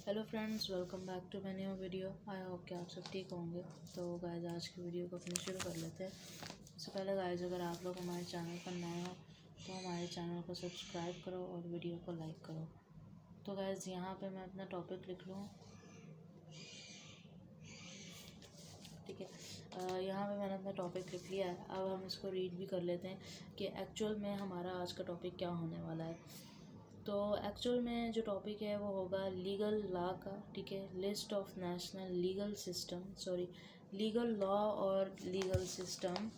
Hello friends, welcome back to my new video. I hope कि आप सब ठीक होंगे। तो गाइस, आज की वीडियो को अपने शुरू कर लेते हैं। उससे पहले गाइस, अगर आप लोग हमारे चैनल पर नए हो तो हमारे चैनल को सब्सक्राइब करो और वीडियो को लाइक करो। तो गाइस, यहाँ पे मैं अपना टॉपिक लिख लूँ, ठीक है। यहाँ पे मैंने अपना टॉपिक लिख लिया है। अब हम इसको रीड भी कर लेते हैं कि एक्चुअल में हमारा आज का टॉपिक क्या होने वाला है। तो एक्चुअल में जो टॉपिक है वो होगा लीगल लॉ का, ठीक है। List of national legal system, legal law और लीगल सिस्टम।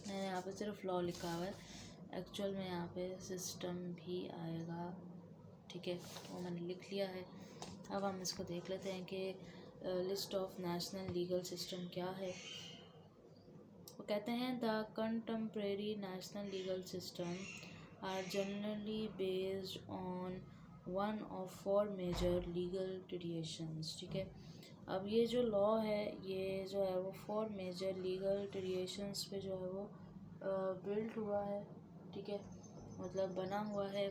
मैंने यहाँ पे सिर्फ लॉ लिखा हुआ है, एक्चुअल में यहाँ पे सिस्टम भी आएगा, ठीक है। वो मैंने लिख लिया है। अब हम इसको देख लेते हैं कि list of national legal system क्या है। वो कहते हैं the contemporary national legal system are generally based on one of four major legal traditions, ठीक है। अब ये जो लॉ है, ये जो है वो फोर मेजर लीगल ट्रेडिशंस पे जो है वो बिल्ट हुआ है, ठीक है। मतलब बना हुआ है।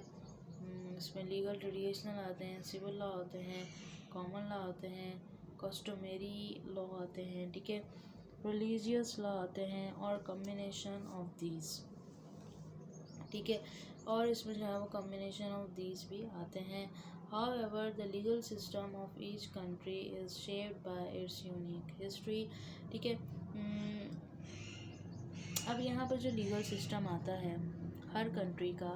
इसमें लीगल ट्रेडिशनल आते हैं, सिविल लॉ आते हैं, कॉमन लॉ आते हैं, कस्टमरी लॉ आते हैं, ठीक है, रिलीजियस लॉ आते हैं और कम्बिनेशन ऑफ दीज, ठीक है। और इसमें जो है वो कम्बिनेशन ऑफ दीज भी आते हैं। However the legal system of each country is shaped by its unique history, ठीक है। अब यहाँ पर जो लीगल सिस्टम आता है हर कंट्री का,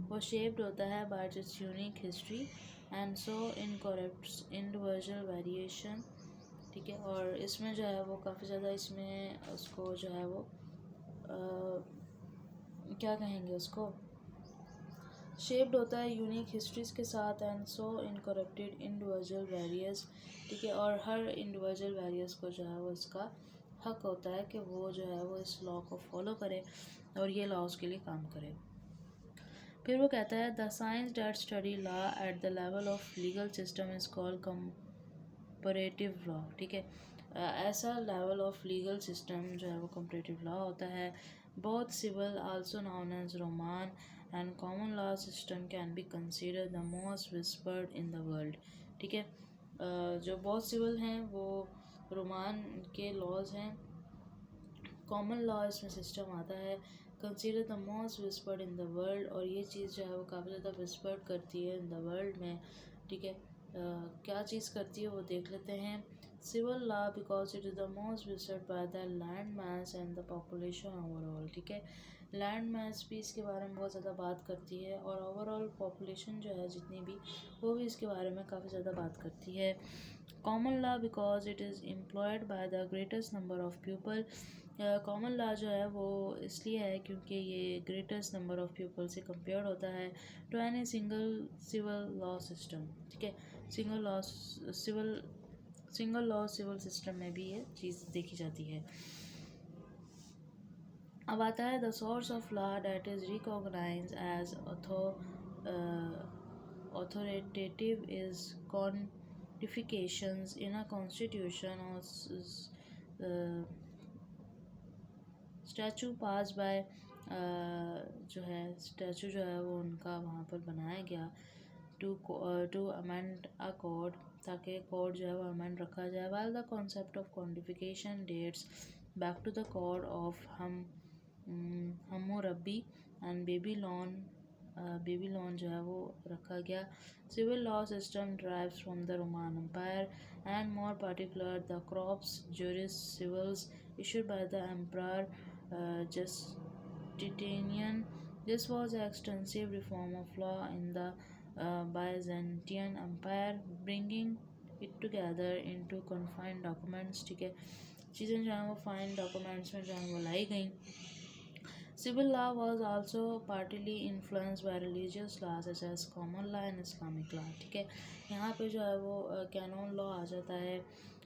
वो शेप्ड होता है by its unique history and so incorrects individual variation, ठीक है। और इसमें जो है वो काफ़ी ज़्यादा इसमें उसको जो है वो क्या कहेंगे, उसको शेप्ड होता है यूनिक हिस्ट्रीज के साथ एंड सो इनकरप्टेड इंडिविजुअल वेरियस, ठीक है। और हर इंडिविजुअल वेरियस को जो है वो इसका हक होता है कि वो जो है वो इस लॉ को फॉलो करे और ये लॉ उसके लिए काम करे। फिर वो कहता है the science that study law at the level of legal system is called comparative law, ठीक है। ऐसा लेवल ऑफ लीगल सिस्टम जो है वो कंपैरेटिव लॉ होता है। Both civil also known as Roman and common law system can be consider the most widespread in the world, ठीक है। जो बहुत सिविल हैं वो रोमान के लॉज हैं, कॉमन लॉ इसमें सिस्टम आता है। Consider the most widespread in the world, और ये चीज़ जो है वो काफ़ी ज़्यादा विस्पर्ड करती है इन द वर्ल्ड में, ठीक है। क्या चीज़ करती है वो देख लेते हैं। Civil law because it is the most widespread by the land mass and the population overall, ठीक है। लैंड मास भी इसके बारे में बहुत ज़्यादा बात करती है और ओवरऑल पॉपुलेशन जो है जितनी भी, वो भी इसके बारे में काफ़ी ज़्यादा बात करती है। Common law because it is employed by the greatest number of people. Common law जो है वो इसलिए है क्योंकि ये ग्रेटेस्ट नंबर ऑफ पीपल से कंपेयर होता है to any single civil law system, ठीक है। सिंगल लॉ सिविल सिस्टम में भी ये चीज़ देखी जाती है। अब आता है the source of law that is recognise as authoritative is codifications in a constitution or statute pass by, जो है स्टैचू जो है वो उनका वहाँ पर बनाया गया टू अमेंड अ कोड, ताकि कोड जो है वो अमेंड रखा जाए। While the concept of codification dates back to the code of Hammurabi and Babylon जो है वो रखा गया। Civil law system drives from the Roman empire and more particular the corpus juris civilis issued by the Emperor Justinian. This was an extensive reform of law in the Byzantine Empire, bringing it together into confined documents, ठीक है। चीज़ें जो हैं वो fine documents में जो हैं वो लाई गई। Civil law was also partly influenced by religious law such as common law and Islamic law, ठीक है। यहाँ पे जो है वो कैनोन लॉ आ जाता है,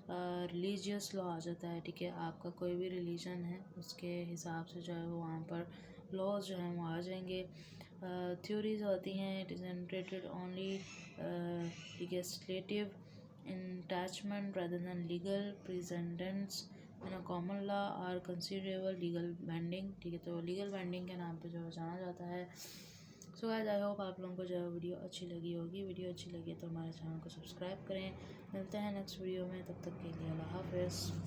रिलीजियस लॉ आ जाता है, ठीक है। आपका कोई भी रिलीजन है उसके हिसाब से जो है वो वहाँ पर लॉज जो हैं वो आ जाएंगे। थ्योरीज होती हैं, it is integrated only legislative attachment rather than legal precedents in a common law are considerable legal binding, ठीक है। तो लीगल बाइंडिंग के नाम पे जो जाना जाता है। सो गाइस आई होप आप लोगों को जो है वीडियो अच्छी लगी होगी। वीडियो अच्छी लगी तो हमारे चैनल को सब्सक्राइब करें। मिलते हैं नेक्स्ट वीडियो में, तब तक के लिए अल्लाह हाफ़िज़।